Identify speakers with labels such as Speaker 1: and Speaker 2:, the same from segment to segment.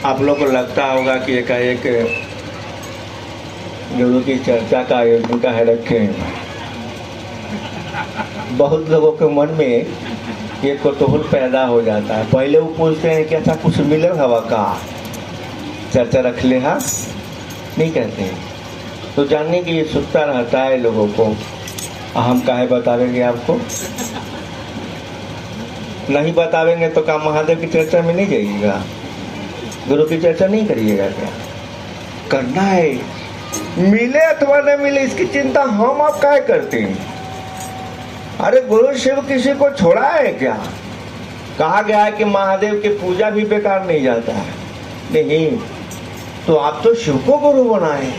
Speaker 1: आप लोग को लगता होगा कि एकाएक गुरु की चर्चा का आयोजन का है रखे हैं। बहुत लोगों के मन में ये कौतूहल पैदा हो जाता है। पहले वो पूछते हैं कि अच्छा कुछ मिलल हवा का चर्चा रख ले, हाँ नहीं कहते हैं। तो जानने की ये सुनता रहता है लोगों को। हम काहे बतावेंगे आपको? नहीं बतावेंगे तो क्या महादेव की चर्चा में नहीं जाइएगा? गुरु की चर्चा नहीं करिएगा? क्या करना है? मिले अथवा न मिले इसकी चिंता हम आप क्या करते हैं? अरे गुरु शिव किसी को छोड़ा है क्या? कहा गया है कि महादेव की पूजा भी बेकार नहीं जाता है। नहीं, तो आप तो शिव को गुरु बनाए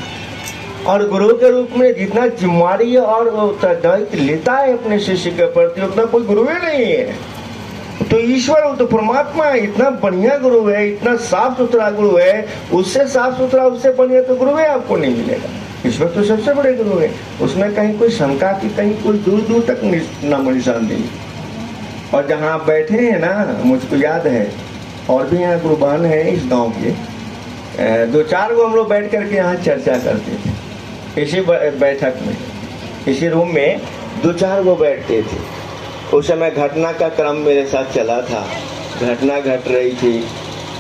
Speaker 1: और गुरु के रूप में जितना जिम्मेवारी और उत्तरदायित्व लेता है अपने शिष्य के प्रति उतना कोई गुरु ही नहीं है। तो ईश्वर तो परमात्मा है, इतना बढ़िया गुरु है, इतना साफ सुथरा गुरु है, उससे साफ सुथरा उससे बढ़िया तो गुरु है आपको नहीं मिलेगा। ईश्वर तो सबसे बड़े गुरु है, उसमें कहीं कोई शंका की कहीं कोई दूर दूर तक नामो निशान नहीं। और जहाँ आप बैठे हैं ना, मुझको याद है और भी यहाँ गुरुबान है इस गांव के, 2-4 गो हम लोग बैठ करके यहाँ चर्चा करते थे। इसी बैठक में, इसी रूम में 2-4 गो बैठते थे। उस समय घटना का क्रम मेरे साथ चला था, घटना घट रही थी,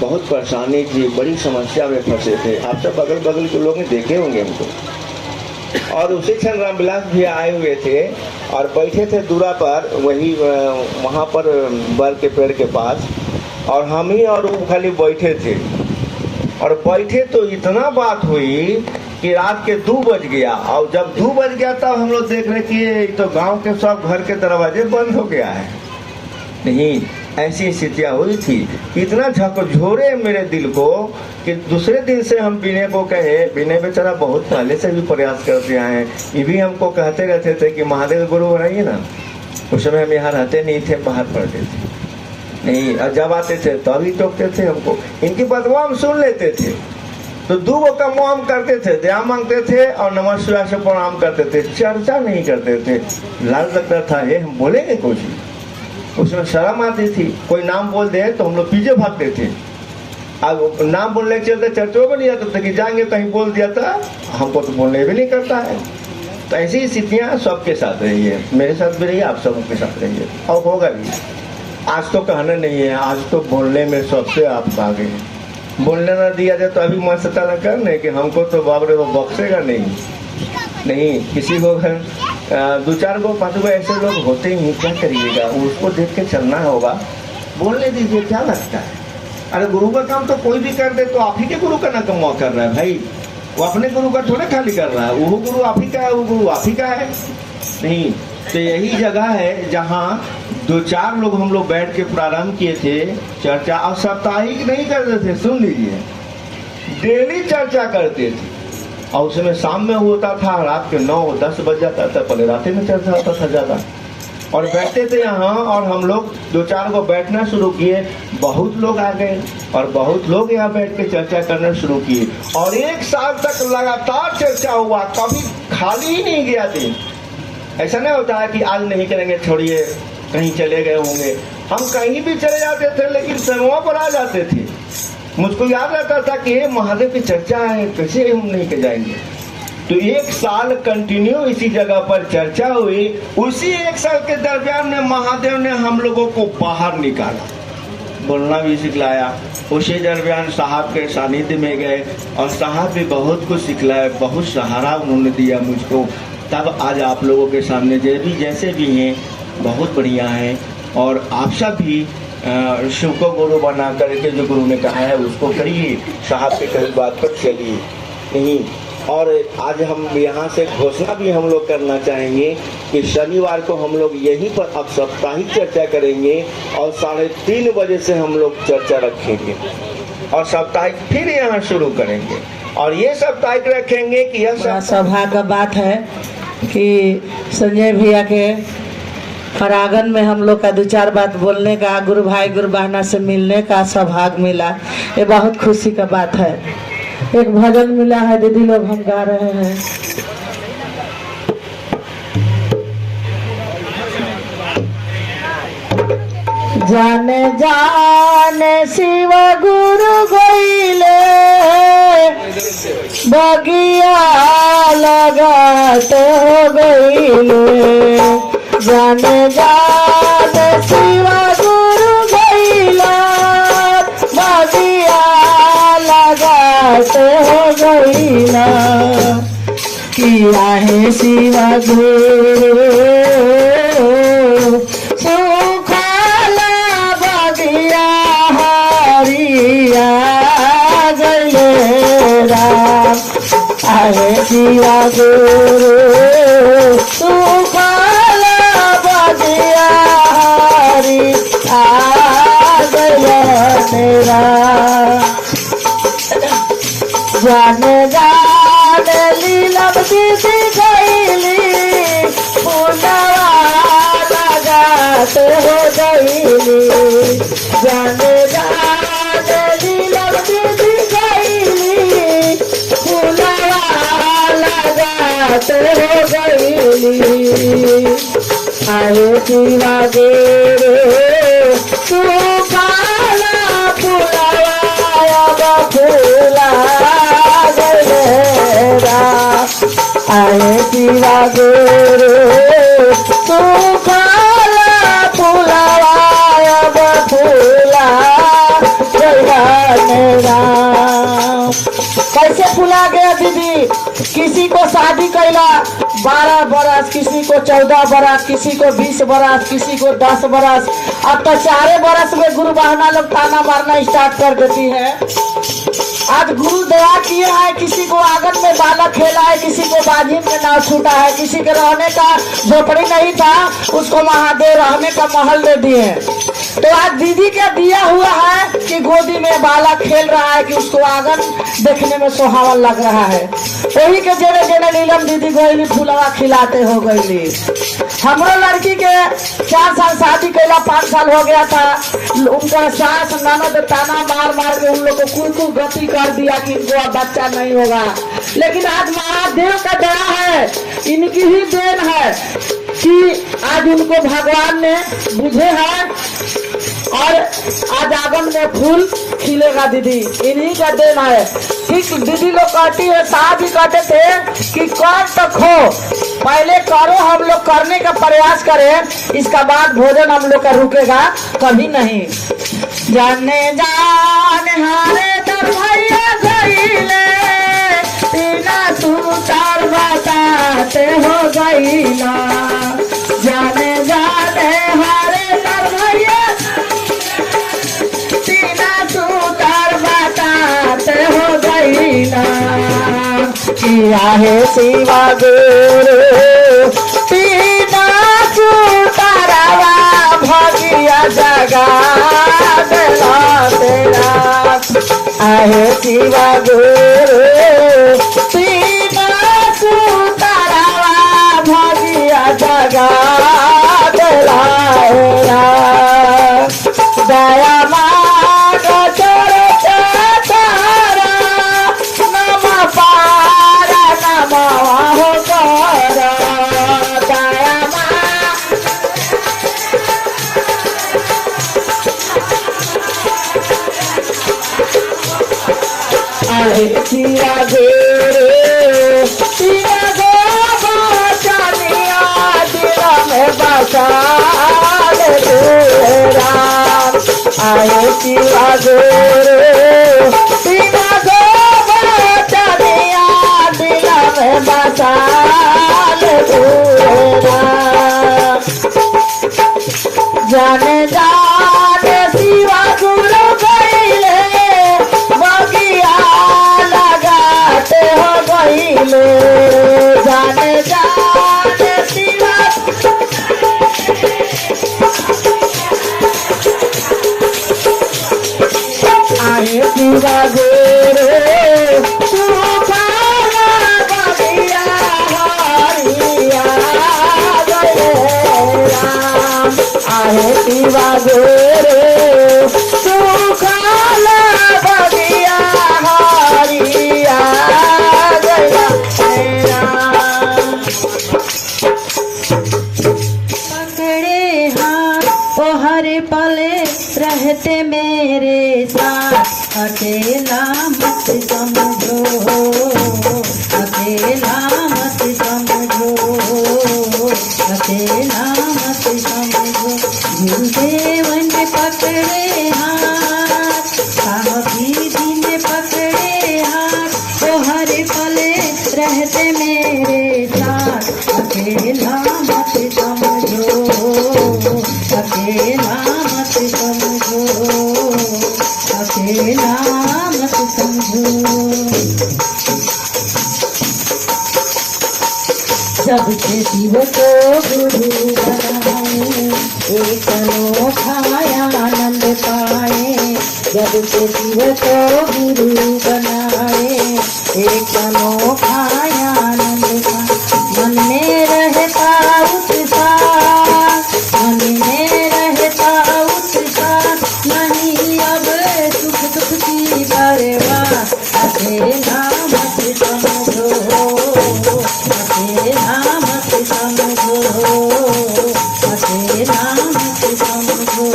Speaker 1: बहुत परेशानी थी, बड़ी समस्या में फंसे थे। आप सब अगल बगल के लोग देखे होंगे हमको। और उसी क्षण रामविलास भी आए हुए थे और बैठे थे दूरा पर, वही वहाँ पर बर के पेड़ के पास, और हम ही और वो खाली बैठे थे। और बैठे तो इतना बात हुई कि रात के 2 बज गया। और जब 2 बज गया तब हम लोग देख रहे कि तो गांव के सब घर के दरवाजे बंद हो गया है। नहीं, ऐसी स्थितियाँ हुई थी। इतना झकझोरे मेरे दिल को कि दूसरे दिन से हम विनय को कहे, विनय बेचारा बहुत पहले से भी प्रयास करते आए हैं, ये भी हमको कहते रहते थे कि महादेव गुरु बनाइए ना। उस समय हम यहाँ रहते नहीं थे, बाहर पढ़ते थे। नहीं, जब आते थे तभी टोकते थे हमको, इनकी बदवा हम सुन लेते थे। तो 2 गो का मुँह हम करते थे, दया मांगते थे और नमः शिवाय से प्रणाम करते थे, चर्चा नहीं करते थे। लाज लगता था ये हम बोलेंगे कुछ, उसमें शर्म आती थी। कोई नाम बोल दे तो हम लोग पीछे भागते थे। अब नाम बोलने के चलते चर्चों में नहीं जाते थे कि जाएंगे कहीं बोल दिया था, हमको तो बोलने भी नहीं करता है। तो ऐसी स्थितियाँ सबके साथ रही है, मेरे साथ भी रही है, आप सबके साथ रही है और होगा भी। आज तो कहना नहीं है, आज तो बोलने में सबसे आप आगे हैं। बोलने ना दिया जाए तो अभी मन सता न करने कि हमको तो बाप रे वो बख्शेगा नहीं। किसी को 2-4 गो 5 गो ऐसे लोग होते ही, क्या करिएगा, उसको देख के चलना होगा। बोलने दीजिए, क्या लगता है? अरे गुरु का काम तो कोई भी कर दे, तो आप ही के गुरु का ना कम कर रहा है भाई। वो अपने गुरु का थोड़े खाली कर रहा है, वो गुरु आप ही का है, वो गुरु आप ही का है। नहीं, तो यही जगह है जहाँ 2-4 लोग हम लोग बैठ के प्रारंभ किए थे चर्चा। और साप्ताहिक नहीं करते थे, सुन लीजिए, डेली चर्चा करते थे। और उसमें शाम में होता था, रात के 9-10 बज जाता था, पहले रात में चर्चा होता था ज़्यादा। और बैठते थे यहाँ, और हम लोग 2-4 को बैठना शुरू किए, बहुत लोग आ गए और बहुत लोग यहाँ बैठ के चर्चा करना शुरू किए। और 1 साल तक लगातार चर्चा हुआ, कभी खाली ही नहीं गया दिन। ऐसा नहीं होता है कि आज नहीं करेंगे, छोड़िए कहीं चले गए होंगे। हम कहीं भी चले जाते थे, लेकिन समय पर आ जाते थे। मुझको याद रहता था कि ये महादेव की चर्चा है, कैसे हम नहीं कर जाएंगे। तो 1 साल कंटिन्यू इसी जगह पर चर्चा हुई। उसी 1 साल के दरमियान में महादेव ने हम लोगों को बाहर निकाला, बोलना भी सिखलाया। उसी दरमियान साहब के सानिध्य में गए और साहब भी बहुत कुछ सिखलाया, बहुत सहारा उन्होंने दिया मुझको। तब आज आप लोगों के सामने जैसे भी हैं बहुत बढ़िया है। और आप सब भी शिव को गुरु बना करके जो गुरु ने कहा है उसको करिए, साहब के कही बात पर चलिए। नहीं, और आज हम यहाँ से घोषणा भी हम लोग करना चाहेंगे कि शनिवार को हम लोग यहीं पर अब साप्ताहिक चर्चा करेंगे और 3:30 बजे से हम लोग चर्चा रखेंगे और साप्ताहिक फिर यहाँ शुरू करेंगे। और ये साप्ताहिक रखेंगे कि यह
Speaker 2: सौभाग्य का बात है कि संजय भैया के परागन में हम लोग का 2-4 बात बोलने का, गुरु भाई गुरु बहना से मिलने का सौभाग्य मिला। ये बहुत खुशी का बात है। एक भजन मिला है, दीदी लोग हम गा रहे हैं। जाने जाने शिव गुरु गइले बगिया लगात हो गईले जाने जाने शिवा गुरु गईला बगिया लगात हो गईला किया है शिवा गुरु सुखाला बगिया हरिया गईले राम आहे शिवा गुरु सुखाला बगिया हरि आ गया तेरा जाने जाने लीलब दीदी गईली पुनवा लगात हो गईली जाने जाने लीलब दीदी गईली पुनवा लगात हो गईली आए शिवा गुरु तू काला पुनवा फूला आए शिवा गुरु तू काला फुलवाया फूला मेरा कैसे फूला गया दीदी किसी को शादी कैला 12 बरस किसी को 14 बरस किसी को 20 बरस किसी को 10 बरस अब तो 4 बरस में गुरु बहना लोग ताना मारना स्टार्ट कर देती है। आज गुरु दया किया है किसी को आंगन में बालक खेला है किसी को बाजिन में नाव छूटा है किसी के रहने का झोपड़ी नहीं था उसको महादेव रहने का महल दे दिए। तो आज दीदी क्या दिया हुआ है कि गोदी में बालक खेल रहा है कि उसको आंगन देखने में सुहावन लग रहा है। वही के जेने जेने नीलम दीदी गईली फूलवा खिलाते हो गईली। हमरो लड़की के 4 साल शादी कैला 5 साल हो गया था उनका सास ननद ताना मार मार के उन लोग को कुल गति कर दिया कि इनको अब बच्चा नहीं होगा। लेकिन आज महादेव का दया है इनकी ही देन है कि आज उनको भगवान ने बुझे है और आज आंगन में फूल खिलेगा दीदी इन्हीं का देन है। ठीक दीदी लोग कहती है साहब भी कहते थे कि कर तक हो पहले करो हम लोग करने का प्रयास करें इसका बाद भोजन हम लोग का रुकेगा कभी नहीं। जाने जान हारे तब भैया गईले तीना तू तार बताते हो गईला जाने जाने हारे तब भैया तीना तू तार बताते हो गईला किया है शिवा गुरु तीना तू तारावा भगिया जगा तेरा आहे शिवा गुरु तीना तू तारावा भगिया जगा तेरा दया माग चोर तारा नम पारा नम हो कर दया शिवा गुरु शिवा गो बचनिया दिल में बसा राम आए शिवा गुरु शिवा गो बचनिया दिल में बसा जाने जाने शिवा गुरु गईले बगिया लगाते हो गईले जाने जाने शिवा आए शिवा गुरु सुखाला बगिया हरिया गए राम आए शिवा गुरु सुखाला बगिया हरिया गया पकड़े हाथ ओ हर पल रहते मेरे साथ, अकेला मत समझो, अकेला मत समझो, अकेला मत समझो। गुरुदेव ने पकड़े हाथ, साहबी ने पकड़े हाथ, तो हर पल रहते मेरे साथ, अकेला मत समझो, अकेला मत समझो, अकेला मत समझो। जब से शिव को गुरु बनाए, एक अनोखा आनंद पाए। जब से शिव को गुरु बनाए, एक अनोखा आनंद पाए। मन में रहता उत्साह, मन में रहता उत्साह, नहीं अब सुख दुख की परवाह। अकेला मत समझो, अकेला मत समझो, अकेला मत समझो।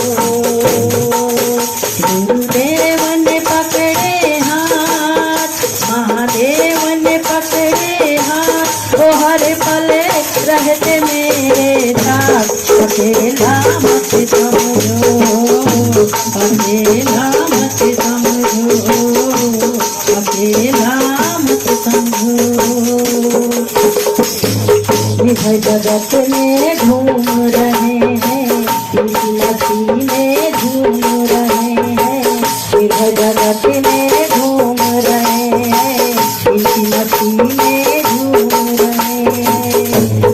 Speaker 2: गुरुदेव ने पकड़े हाथ, महादेव ने पकड़े हाथ, वो हर पल रहते मेरे साथ। अकेला मत समझो, अकेला मत समझो, अकेला मत समझो। विभय जगत में घूम रहे हैं, इस नदी में झूम रहे हैं। विभय जगत में घूम रहे हैं, इस नदी में झूम रहे हैं।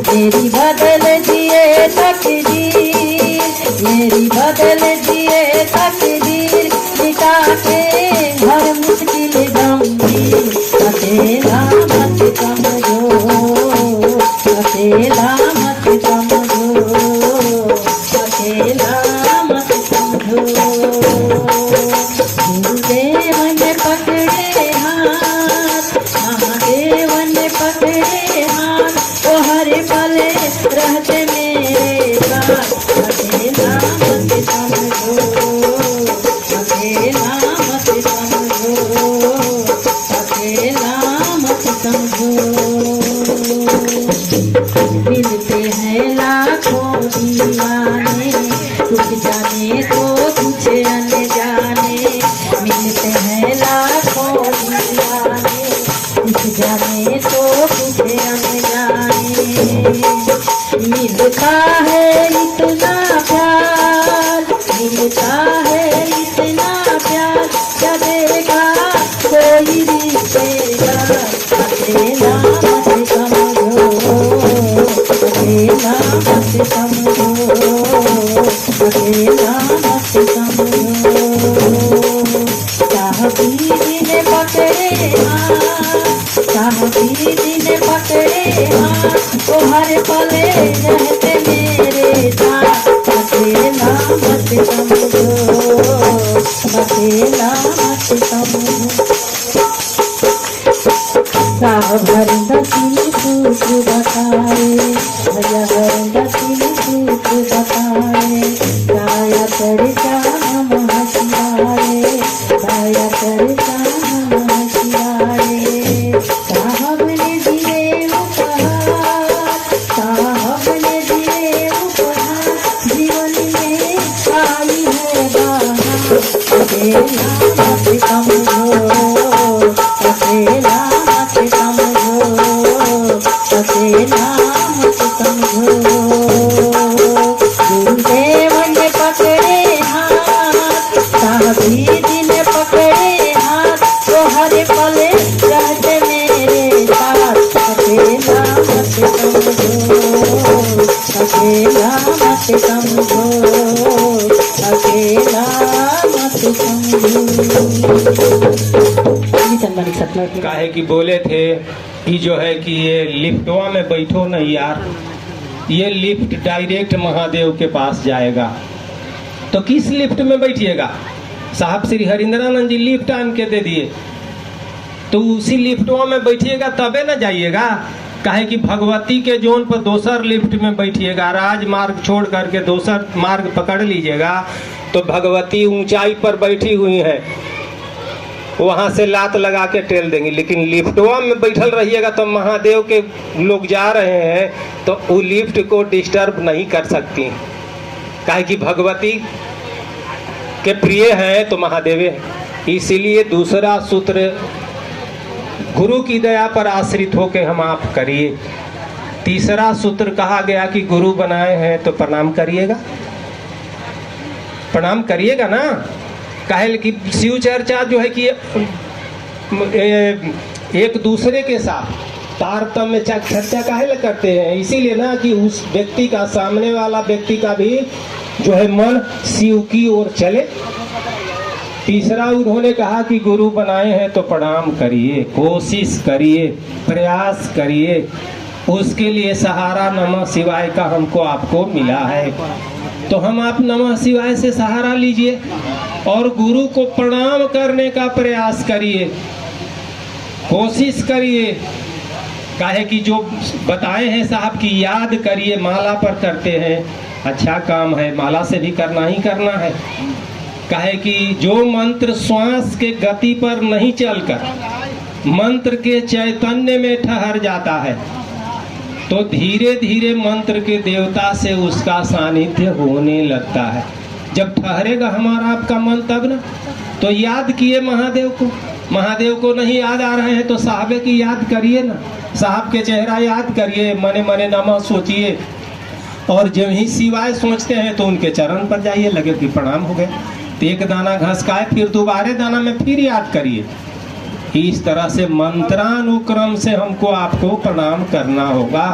Speaker 2: मेरी बदल दिए तकदीर, मेरी बदल दिए तकदीर, मिटा के हर मुश्किल गंभीर। अकेला मत समझो, अकेला मत समझो, अकेला मत समझो। गुरुदेव ने पकड़े हाथ, महादेव ने पकड़े हाथ, वो हर पल रहते मेरे साथ। अकेला मत समझो, अकेला मत समझो, अकेला मत समझो। मिलते हैं लाखों दीवाने, कुछ जाने तो कुछ अनजाने। मिलते हैं लाखों दीवाने, कुछ जाने तो कुछ अनजाने। मिलता है इतना प्यार, मिलता है इतना प्यार, चलेगा कोई रिश्तेदार। अकेला मत समझो, अकेला मत समझो, अकेला मत समझो। साहबी ने पकड़े हाथ, साहबी ने पकड़े हाथ, तो हर पल रहते मेरे साथ। अकेला मत समझो, अकेला मत समझो। साहब हरिंदर सिंह सूत्र बताए, भैया हरिंदर सिंह सूत्र बताए। गाया चरिता नमः शिवाय, गाया चरिता नमः शिवाय। साहब ने दिए उपहार, साहब ने दिए उपहार, जीवन में आई है बाहर। अकेला मत समझो, अकेला मत समझो, अकेला मत समझो। गुरुदेव ने पकड़े हाथ, साहबी ने पकड़े हाथ, तो हर पल रहते मेरे साथ। अकेला मत समझो, अकेला मत समझो, अकेला मत समझो।
Speaker 3: काहे कि बोले थे कि जो है कि ये लिफ्टवा में बैठो न यार, ये लिफ्ट डायरेक्ट महादेव के पास जाएगा। तो किस लिफ्ट में बैठिएगा? साहब श्री हरिंद्रानंद जी लिफ्ट आन के दे दिए, तो उसी लिफ्टवा में बैठिएगा तबे ना जाइएगा। काहे कि भगवती के जोन पर दोसर लिफ्ट में बैठिएगा, राजमार्ग छोड़ करके दोसर मार्ग पकड़ लीजिएगा तो भगवती ऊंचाई पर बैठी हुई है, वहां से लात लगा के टेल देंगी। लेकिन लिफ्टवा में बैठल रहिएगा तो महादेव के लोग जा रहे हैं तो वो लिफ्ट को डिस्टर्ब नहीं कर सकती, काहे कि भगवती के प्रिय हैं तो महादेव हैं। इसीलिए दूसरा सूत्र, गुरु की दया पर आश्रित होकर हम आप करिए। तीसरा सूत्र कहा गया कि गुरु बनाए हैं तो प्रणाम करिएगा, प्रणाम करिएगा ना। काहे कि शिव चर्चा जो है कि एक दूसरे के साथ तारतम्य चर्चा काहे करते हैं, इसीलिए ना कि उस व्यक्ति का, सामने वाला व्यक्ति का भी जो है मन शिव की ओर चले। तीसरा उन्होंने कहा कि गुरु बनाए हैं तो प्रणाम करिए, कोशिश करिए, प्रयास करिए, उसके लिए सहारा नमः शिवाय का हमको आपको मिला है। तो हम आप नमः शिवाय से सहारा लीजिए और गुरु को प्रणाम करने का प्रयास करिए, कोशिश करिए। काहे कि जो बताए हैं साहब की याद करिए, माला पर करते हैं, अच्छा काम है, माला से भी करना ही करना है। काहे कि जो मंत्र श्वास के गति पर नहीं चलकर मंत्र के चैतन्य में ठहर जाता है तो धीरे धीरे मंत्र के देवता से उसका सानिध्य होने लगता है। जब ठहरेगा हमारा आपका मन तब ना। तो याद किए महादेव को, महादेव को नहीं याद आ रहे हैं तो साहबे की याद करिए ना, साहब के चेहरा याद करिए, मने मने नमः सोचिए और जब ही शिवाय सोचते हैं तो उनके चरण पर जाइए, लगे कि प्रणाम हो गए। तो एक दाना घसकाए फिर दोबारे दाना में फिर याद करिए। इस तरह से मंत्रानुक्रम से हमको आपको प्रणाम करना होगा।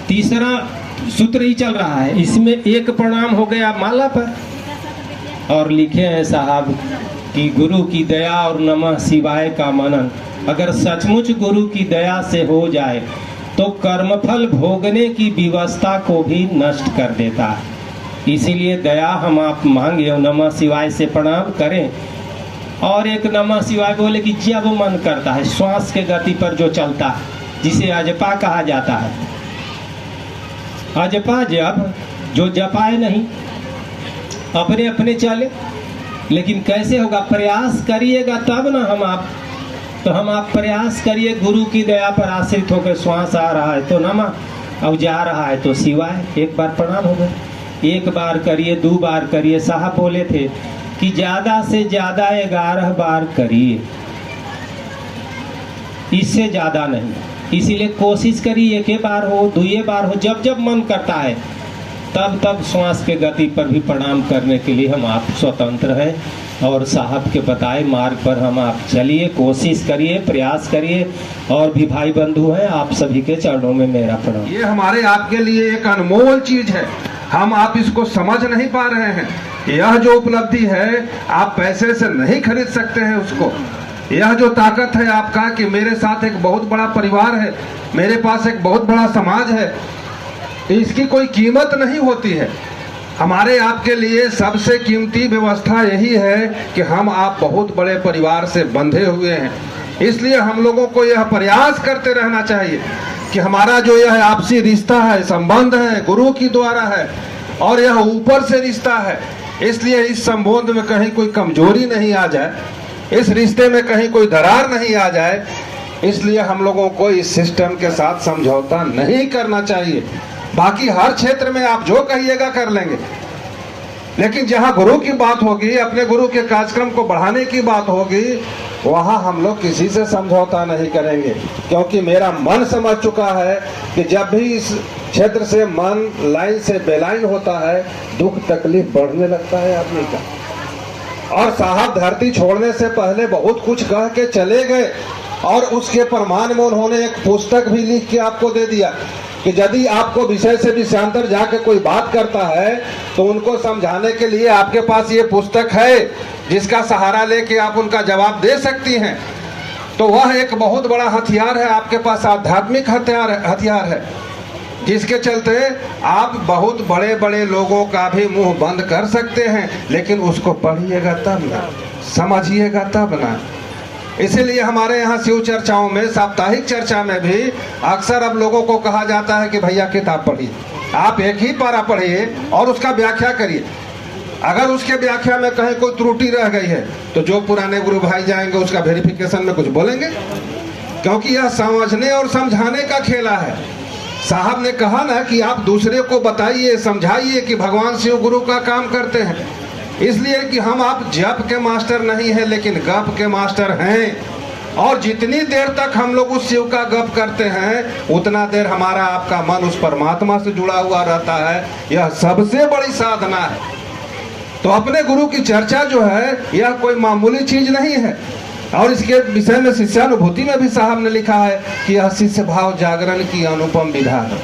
Speaker 3: तीसरा सूत्र ही चल रहा है, इसमें एक प्रणाम हो गया माला पर और लिखे हैं साहब कि गुरु की दया और नमः शिवाय का मनन अगर सचमुच गुरु की दया से हो जाए तो कर्मफल भोगने की व्यवस्था को भी नष्ट कर देता है। इसीलिए दया हम आप मांगे और नमः शिवाय से प्रणाम करें। और एक नमः शिवाय बोले कि जब मन करता है, श्वास के गति पर जो चलता है, जिसे अजपा कहा जाता है। अजपा जप, जो जपाए नहीं, अपने अपने चले। लेकिन कैसे होगा, प्रयास करिएगा तब ना हम आप। तो हम आप प्रयास करिए, गुरु की दया पर आश्रित होकर श्वास आ रहा है तो नमः और जा रहा है तो शिवाय। एक बार प्रणाम हो गए, एक बार करिए, 2 बार करिए। साहब बोले थे कि ज्यादा से ज्यादा 11 बार करिए, इससे ज्यादा नहीं। इसीलिए कोशिश करिए, 1 बार हो, 2 बार हो, जब जब मन करता है तब तब श्वास के गति पर भी प्रणाम करने के लिए हम आप स्वतंत्र हैं। और साहब के बताए मार्ग पर हम आप चलिए, कोशिश करिए, प्रयास करिए। और भी भाई बंधु हैं, आप सभी के चरणों में मेरा प्रणाम।
Speaker 4: ये हमारे आपके लिए एक अनमोल चीज है, हम आप इसको समझ नहीं पा रहे हैं। यह जो उपलब्धि है आप पैसे से नहीं खरीद सकते हैं उसको। यह जो ताकत है आपका कि मेरे साथ एक बहुत बड़ा परिवार है, मेरे पास एक बहुत बड़ा समाज है, इसकी कोई कीमत नहीं होती है। हमारे आपके लिए सबसे कीमती व्यवस्था यही है कि हम आप बहुत बड़े परिवार से बंधे हुए हैं। इसलिए हम लोगों को यह प्रयास करते रहना चाहिए कि हमारा जो यह आपसी रिश्ता है, संबंध है, गुरु की द्वारा है और यह ऊपर से रिश्ता है। इसलिए इस संबंध में कहीं कोई कमजोरी नहीं आ जाए, इस रिश्ते में कहीं कोई दरार नहीं आ जाए। इसलिए हम लोगों को इस सिस्टम के साथ समझौता नहीं करना चाहिए। बाकी हर क्षेत्र में आप जो कहिएगा कर लेंगे, लेकिन जहां गुरु की बात होगी, अपने गुरु के कार्यक्रम को बढ़ाने की बात होगी, वहां हम लोग किसी से समझौता नहीं करेंगे। क्योंकि मेरा मन समझ चुका है कि जब भी इस क्षेत्र से मन लाइन से बेलाइन होता है, दुख तकलीफ बढ़ने लगता है आदमी का। और साहब धरती छोड़ने से पहले बहुत कुछ कह के चले गए और उसके प्रमाण में उन्होंने एक पुस्तक भी लिख के आपको दे दिया कि यदि आपको विषय से विषयांतर जाके कोई बात करता है तो उनको समझाने के लिए आपके पास ये पुस्तक है जिसका सहारा लेके आप उनका जवाब दे सकती हैं। तो वह एक बहुत बड़ा हथियार है आपके पास, आध्यात्मिक हथियार है, जिसके चलते आप बहुत बड़े बड़े लोगों का भी मुंह बंद कर सकते हैं। लेकिन उसको पढ़िएगा तब ना, समझिएगा तब ना। इसीलिए हमारे यहाँ शिव चर्चाओं में, साप्ताहिक चर्चा में भी अक्सर अब लोगों को कहा जाता है कि भैया किताब पढ़िए, आप एक ही पारा पढ़िए और उसका व्याख्या करिए। अगर उसके व्याख्या में कहीं कोई त्रुटि रह गई है तो जो पुराने गुरु भाई जाएंगे उसका वेरिफिकेशन में कुछ बोलेंगे, क्योंकि यह समझने और समझाने का खेला है। साहब ने कहा ना कि आप दूसरे को बताइए, समझाइए कि भगवान शिव गुरु का काम करते हैं, इसलिए कि हम आप जप के मास्टर नहीं हैं लेकिन गप के मास्टर हैं। और जितनी देर तक हम लोग उस शिव का गप करते हैं उतना देर हमारा आपका मन उस परमात्मा से जुड़ा हुआ रहता है। यह सबसे बड़ी साधना है। तो अपने गुरु की चर्चा जो है यह कोई मामूली चीज नहीं है। और इसके विषय में शिष्यानुभूति में भी साहब ने लिखा है कि यह शिष्य भाव जागरण की अनुपम विधा है।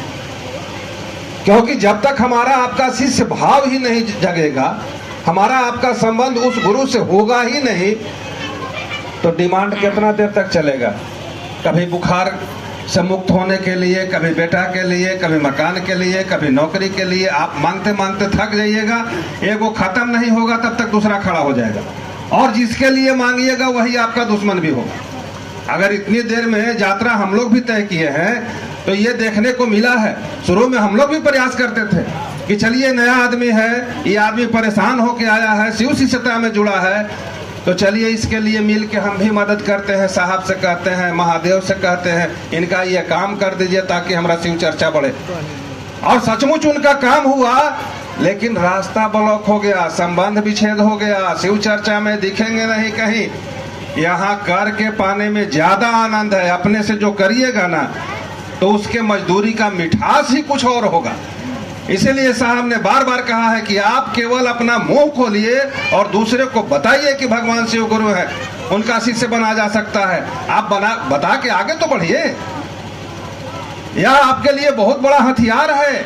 Speaker 4: क्योंकि जब तक हमारा आपका शिष्य भाव ही नहीं जगेगा, हमारा आपका संबंध उस गुरु से होगा ही नहीं, तो डिमांड कितना देर तक चलेगा। कभी बुखार से मुक्त होने के लिए, कभी बेटा के लिए, कभी मकान के लिए, कभी नौकरी के लिए आप मांगते मांगते थक जाइएगा। एक वो खत्म नहीं होगा तब तक दूसरा खड़ा हो जाएगा, और जिसके लिए मांगिएगा वही आपका दुश्मन भी होगा। अगर इतनी देर में यात्रा हम लोग भी तय किए हैं तो ये देखने को मिला है। शुरू में हम लोग भी प्रयास करते थे कि चलिए नया आदमी है, ये आदमी परेशान होके आया है, शिव शिष्यता में जुड़ा है, तो चलिए इसके लिए मिल के हम भी मदद करते हैं। साहब से कहते हैं, महादेव से कहते हैं, इनका ये काम कर दीजिए ताकि हमारा शिव चर्चा बढ़े। और सचमुच उनका काम हुआ, लेकिन रास्ता ब्लॉक हो गया, संबंध विच्छेद हो गया, शिव चर्चा में दिखेंगे नहीं कहीं। यहाँ कर के पाने में ज्यादा आनंद है। अपने से जो करिएगा ना तो उसके मजदूरी का मिठास ही कुछ और होगा। इसीलिए साहब ने बार बार कहा है कि आप केवल अपना मुंह खोलिए और दूसरे को बताइए कि भगवान शिव गुरु है, उनका शिष्य बना जा सकता है। आप बता के आगे तो बढ़िए। यह आपके लिए बहुत बड़ा हथियार है।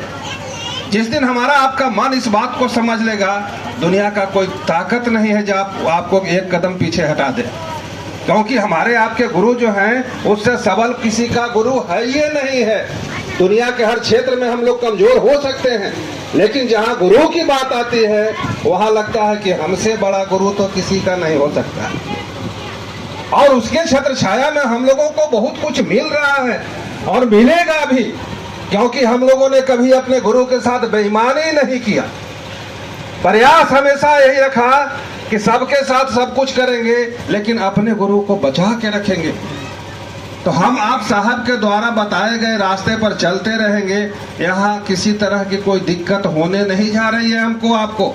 Speaker 4: जिस दिन हमारा आपका मन इस बात को समझ लेगा, दुनिया का कोई ताकत नहीं है जो आपको एक कदम पीछे हटा दे। क्योंकि हमारे आपके गुरु जो हैं उससे सबल किसी का गुरु है ये नहीं है। दुनिया के हर क्षेत्र में हम लोग कमजोर हो सकते हैं, लेकिन जहाँ गुरु की बात आती है वहाँ लगता है कि हमसे बड़ा गुरु तो किसी का नहीं हो सकता। और उसके छत्र छाया में हम लोगों को बहुत कुछ मिल रहा है और मिलेगा भी, क्योंकि हम लोगों ने कभी अपने गुरु के साथ बेईमानी नहीं किया। प्रयास हमेशा यही रखा कि सबके साथ सब कुछ करेंगे लेकिन अपने गुरु को बचा के रखेंगे। तो हम आप साहब के द्वारा बताए गए रास्ते पर चलते रहेंगे। यहाँ किसी तरह की कोई दिक्कत होने नहीं जा रही है हमको आपको,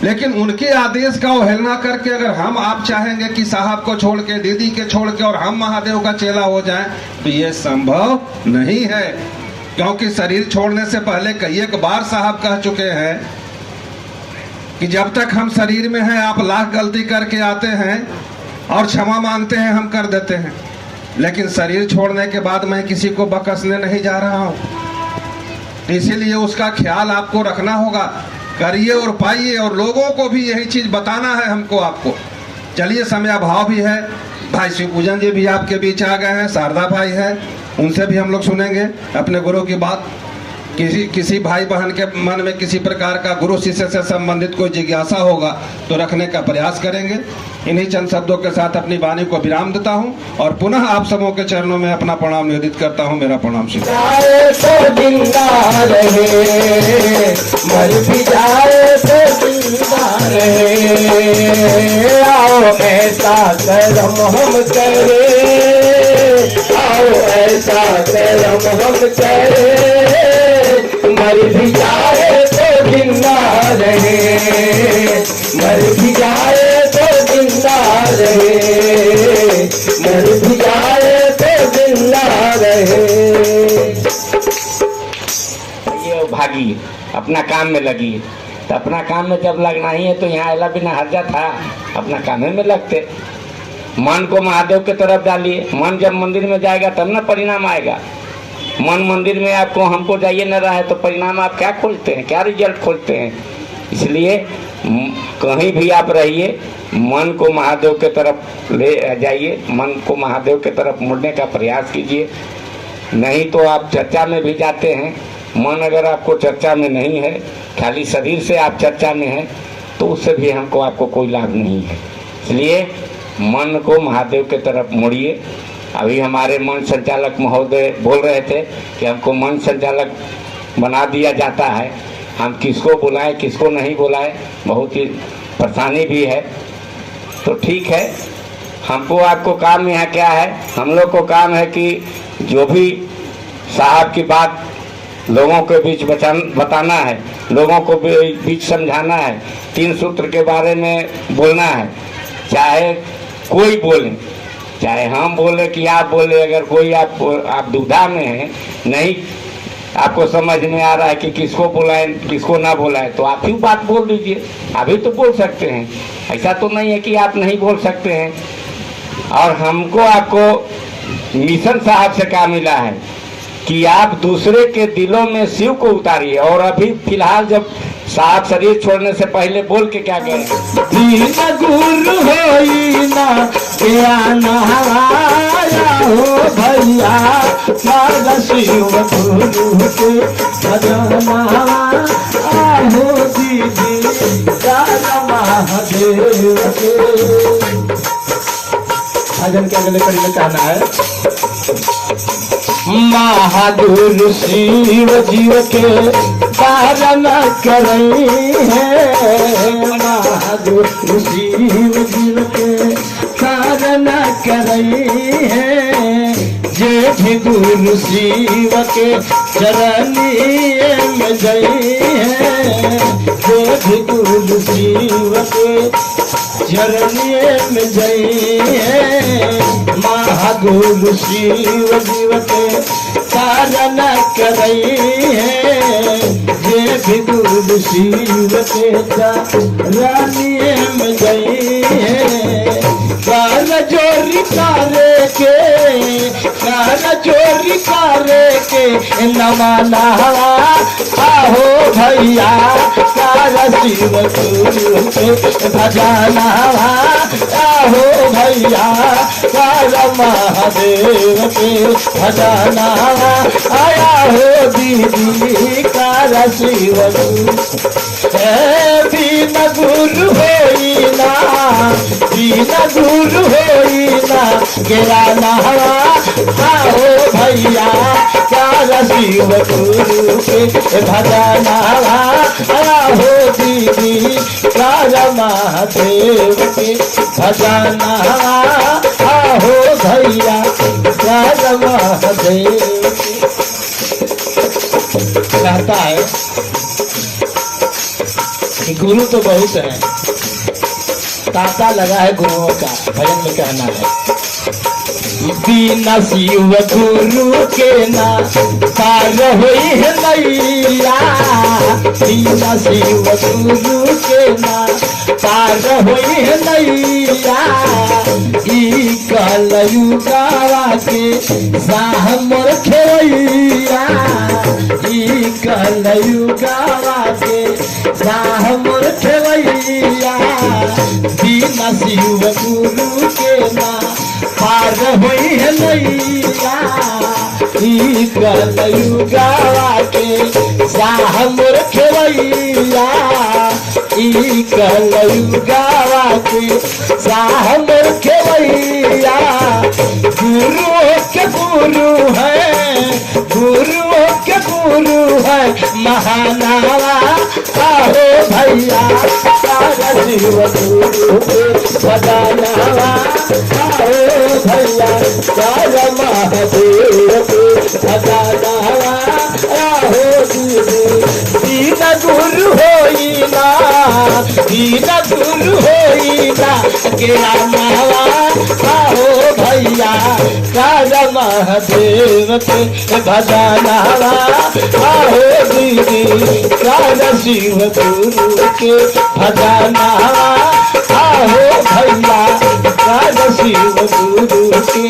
Speaker 4: लेकिन उनके आदेश का अवहेलना करके अगर हम आप चाहेंगे कि साहब को छोड़ के, दीदी के छोड़ के और हम महादेव का चेला हो जाएं, तो ये संभव नहीं है। क्योंकि शरीर छोड़ने से पहले कई एक बार साहब कह चुके हैं कि जब तक हम शरीर में हैं आप लाख गलती करके आते हैं और क्षमा मांगते हैं, हम कर देते हैं, लेकिन शरीर छोड़ने के बाद मैं किसी को बकसने नहीं जा रहा हूं। इसीलिए उसका ख्याल आपको रखना होगा। करिए और पाइए, और लोगों को भी यही चीज बताना है हमको आपको। चलिए, समय अभाव भी है। भाई शिव पूजन जी भी आपके बीच आ गए हैं, शारदा भाई है, उनसे भी हम लोग सुनेंगे अपने गुरु की बात। किसी भाई बहन के मन में किसी प्रकार का गुरु शिष्य से संबंधित कोई जिज्ञासा होगा तो रखने का प्रयास करेंगे। इन्हीं चंद शब्दों के साथ अपनी वाणी को विराम देता हूं और पुनः आप सबों के चरणों में अपना प्रणाम निवेदित करता हूं। मेरा प्रणाम शिव।
Speaker 5: ऐसा करम हम करे, मर भी जाए तो जिंदा रहे, मर भी जाए तो जिंदा रहे, मर भी जाए तो जिंदा रहे।
Speaker 6: ये भागी अपना काम में लगी, तो अपना काम में जब लगना ही है तो यहाँ अला बिना हर्जा था, अपना काम में लगते। मन को महादेव की तरफ डालिए। मन जब मंदिर में जाएगा तब ना परिणाम आएगा। मन मंदिर में आपको हमको जाइए न रहा है तो परिणाम आप क्या खोजते हैं, क्या रिजल्ट खोजते हैं। इसलिए कहीं भी आप रहिए, मन को महादेव के तरफ ले जाइए, मन को महादेव के तरफ मुड़ने का प्रयास कीजिए। नहीं तो आप चर्चा में भी जाते हैं, मन अगर आपको चर्चा में नहीं है, खाली शरीर से आप चर्चा में हैं, तो उससे भी हमको आपको कोई लाभ नहीं है। इसलिए मन को महादेव के तरफ मोड़िए। अभी हमारे मन संचालक महोदय बोल रहे थे कि हमको मन संचालक बना दिया जाता है, हम किसको बुलाएं किसको नहीं बुलाएं, बहुत ही परेशानी भी है। तो ठीक है, हमको आपको काम यहाँ क्या है, हम लोग को काम है कि जो भी साहब की बात लोगों के बीच बताना है, लोगों को बीच समझाना है, 3 सूत्र के बारे में बोलना है। चाहे कोई बोले, चाहे हम बोले कि आप बोले, अगर कोई आप दुविधा में हैं, नहीं आपको समझ में आ रहा है कि किसको बुलाएं किसको ना बुलाएं, तो आप ही बात बोल दीजिए, अभी तो बोल सकते हैं। ऐसा तो नहीं है कि आप नहीं बोल सकते हैं। और हमको आपको मिशन साहब से क्या मिला है कि आप दूसरे के दिलों में शिव को उतारिए। और अभी फिलहाल जब साहब शरीर छोड़ने से पहले बोल के क्या गए,
Speaker 5: दीन गुरु होई ना ज्ञान हमारा हो भैया, मारा शिव गुरु के भजना आहो दीदी राजा महादेव के। भजन के अगले कड़ी में कहना है, महागुरु शिव जीव के कारण करई है, महागुरु शिव जीव के कारण करई है, जे भी गुरु शिव के चरनिए में गई है, जे भी गुरु शिव के चरनिए में गई है, महागुरु शिव जीव के कारण करई है, जे भी गुरु शिव के चरनिए में गई है। कर जोरी करे के नमाना आहो भैया, कर शिव गुरु के भजना आहो भैया, कर महादेव के भजना आया हो दीदी, कर शिव गुरु दीन गुरु होई ना, दीन गुरु होई ना ज्ञान आहो भैया, कर शिव गुरु के भजना आहो दीदी, कर महादेव के भजना आहो भैया, कर महादेव के। कहता है कि गुरु तो बहुत है, ताता लगा है गुरुओं का। भजन में कहना है, बिना शिव गुरु के ना पार होई है नैया, बिना शिव गुरु के ना पार होई है नैया, ई कलयुगावा के साह मोर खेलैया, ई कलयुगावा के साह मोर खेलैया, बिना शिव गुरु के ना पार होई है नैया, ई कलयुगावा के साह मोर खेलैया, ई कलयुगावा के साह मोर खेलैया। गुरुओं के गुरु है, गुरुओं के गुरु है महानावा आहो भैया, कर शिव गुरु के भजनावा आहो भैया, कर महादेव के भजनावा आहो दीदी, दीन गुरु होई ना, दीन गुरु होई ना ज्ञानवा आहो भैया, कर महादेव के भजनावा आहो दीदी, कर शिव गुरु के भजनावा आहो भैया, कर शिव गुरु के